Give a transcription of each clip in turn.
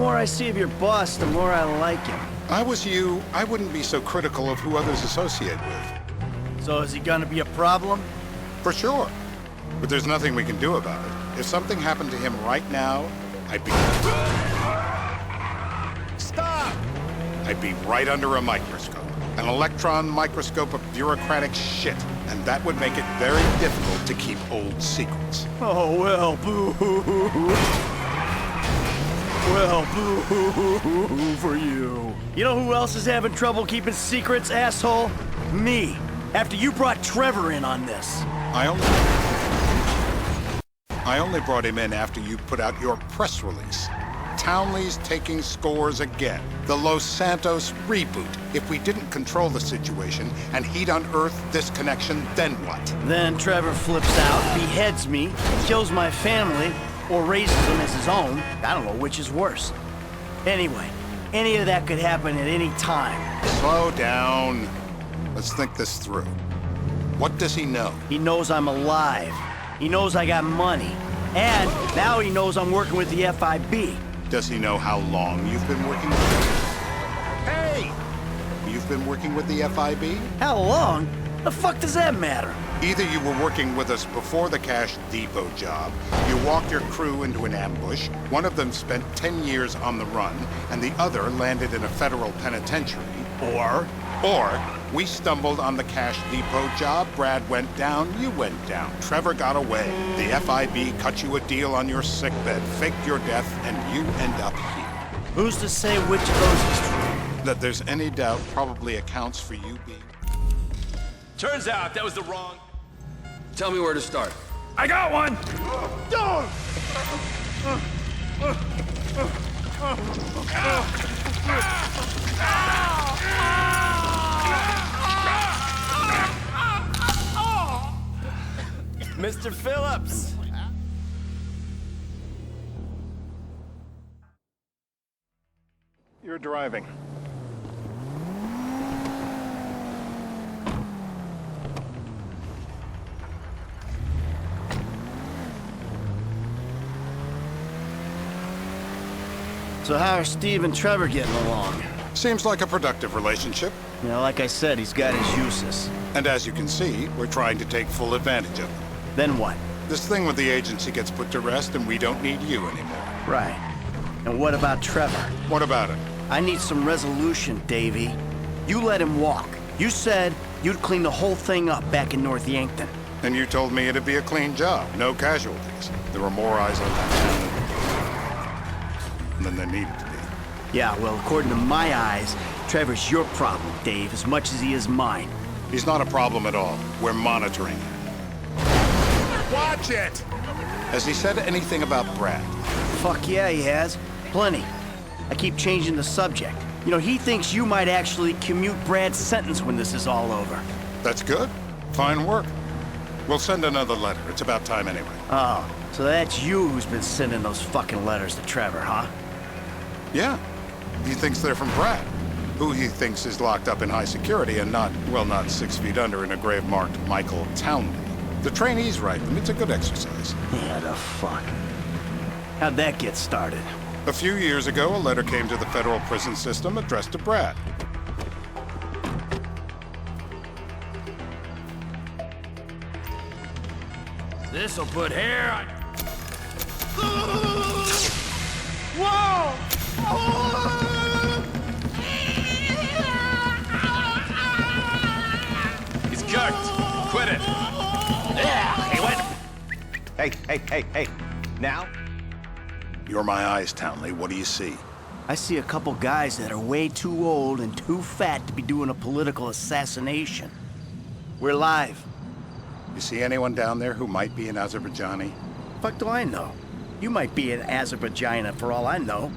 more I see of your boss, the more I like him. I was you, I wouldn't be so critical of who others associate with. So is he gonna be a problem? For sure. But there's nothing we can do about it. If something happened to him right now, I'd be... Stop! I'd be right under a microscope. An electron microscope of bureaucratic shit. And that would make it very difficult to keep old secrets. Oh, well, boo-hoo-hoo. Well, boo-hoo-hoo for you. You know who else is having trouble keeping secrets, asshole? Me. After you brought Trevor in on this. I only brought him in after you put out your press release. Townley's taking scores again. The Los Santos reboot. If we didn't control the situation and he'd unearthed this connection, then what? Then Trevor flips out, beheads me, kills my family, or raises them as his own. I don't know which is worse. Anyway, any of that could happen at any time. Slow down. Let's think this through. What does he know? He knows I'm alive. He knows I got money. And now he knows I'm working with the FIB. Does he know how long you've been working with them? Hey! You've been working with the FIB? How long? The fuck does that matter? Either you were working with us before the Cash Depot job, you walked your crew into an ambush, one of them spent 10 years on the run, and the other landed in a federal penitentiary, or we stumbled on the Cash Depot job, Brad went down, you went down, Trevor got away. The FIB cut you a deal on your sickbed, faked your death, and you end up here. Who's to say which of those is true? That there's any doubt probably accounts for you being... Turns out that was the wrong... Tell me where to start. I got one! Mr. Phillips! You're driving. So how are Steve and Trevor getting along? Seems like a productive relationship. You know, like I said, he's got his uses. And as you can see, we're trying to take full advantage of them. Then what? This thing with the agency gets put to rest and we don't need you anymore. Right. And what about Trevor? What about it? I need some resolution, Davey. You let him walk. You said you'd clean the whole thing up back in North Yankton. And you told me it'd be a clean job, no casualties. There were more eyes on that town than there needed to be. Yeah, well, according to my eyes, Trevor's your problem, Dave, as much as he is mine. He's not a problem at all. We're monitoring him. Watch it! Has he said anything about Brad? Fuck yeah, he has. Plenty. I keep changing the subject. You know, he thinks you might actually commute Brad's sentence when this is all over. That's good. Fine work. We'll send another letter. It's about time anyway. Oh, so that's you who's been sending those fucking letters to Trevor, huh? Yeah. He thinks they're from Brad, who he thinks is locked up in high security and not, well, not 6 feet under in a grave marked Michael Townley. The trainees write them. It's a good exercise. Yeah, the fuck. How'd that get started? A few years ago, a letter came to the federal prison system addressed to Brad. This'll put hair on... Whoa! He's cooked. Quit it. Yeah, he went... Hey. Now? You're my eyes, Townley. What do you see? I see a couple guys that are way too old and too fat to be doing a political assassination. We're live. You see anyone down there who might be an Azerbaijani? Fuck do I know? You might be an Azerbaijan for all I know.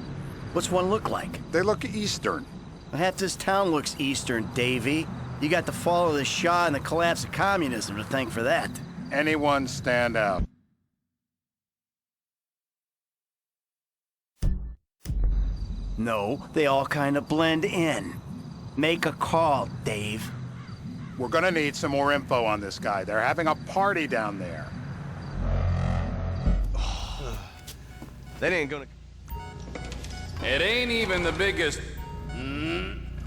What's one look like? They look Eastern. Half this town looks Eastern, Davey. You got the fall of the Shah and the collapse of communism to thank for that. Anyone stand out? No, they all kind of blend in. Make a call, Dave. We're gonna need some more info on this guy. They're having a party down there. That ain't gonna... It ain't even the biggest.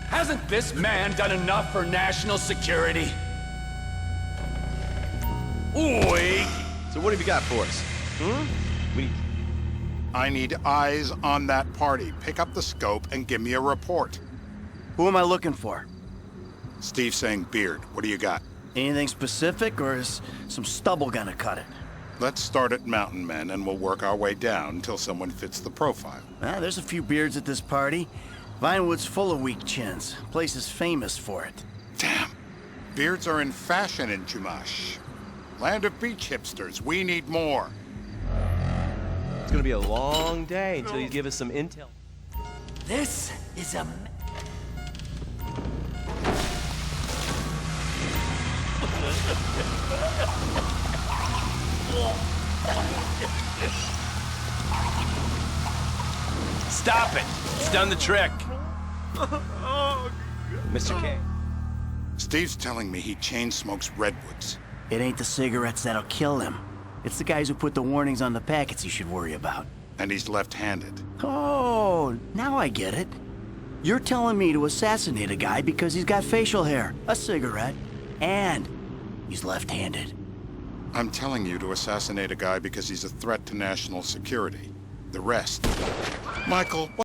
Hasn't this man done enough for national security? Oi! So what have you got for us? We I need eyes on that party. Pick up the scope and give me a report. Who am I looking for? Steve's saying Beard. What do you got? Anything specific, or is some stubble gonna cut it? Let's start at Mountain Men, and we'll work our way down until someone fits the profile. There's a few beards at this party. Vinewood's full of weak chins. Place is famous for it. Damn. Beards are in fashion in Chumash. Land of beach hipsters. We need more. It's gonna be a long day until you give us some intel. This is a... Stop it! It's done the trick. Mr. K. Steve's telling me he chain smokes redwoods. It ain't the cigarettes that'll kill him. It's the guys who put the warnings on the packets he should worry about. And he's left-handed. Oh, now I get it. You're telling me to assassinate a guy because he's got facial hair, a cigarette, and he's left-handed. I'm telling you to assassinate a guy because he's a threat to national security. The rest... Michael,